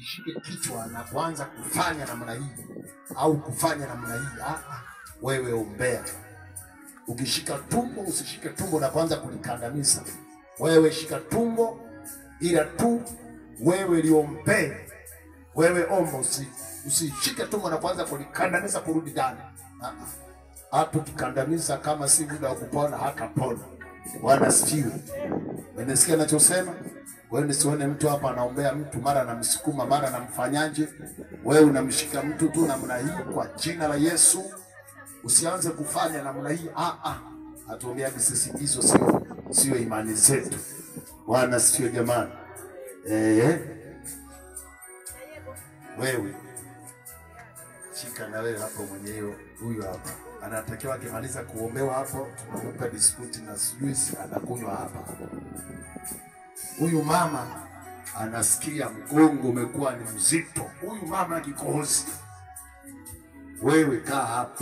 Shike kichwa na kuanza kufanya namna hii au kufanya namna hii. Wewe ombea. Ukishika tumbo usishike tumbo na kuanza kulikandamiza. Wewe shika tumbo ila tu wewe liombee. Wewe omba, usishike tumbo na kuanza kulikandamiza kurudi ndani. Hapo kikandamiza kama si muda wa kupona hatapona. Bwana asifiwe. Unasikia ninachosema? Wewe nisione mtu hapa anaombea mtu mara anamsukuma mara anamfanyaje. Wewe unamshika mtu tu namna hii kwa jina la Yesu. Usianze kufanya namna hii. Atuombea sisi, hizo sio imani zetu. Bwana asifiwe jamani. Wewe shika na wewe hapo mwenyewe, huyu hapa anatakiwa akimaliza kuombewa hapo tunampa biskuti na juice anakunywa hapa. Huyu mama anasikia mgongo umekuwa ni mzito. Huyu mama kikohozi. Wewe kaa hapa.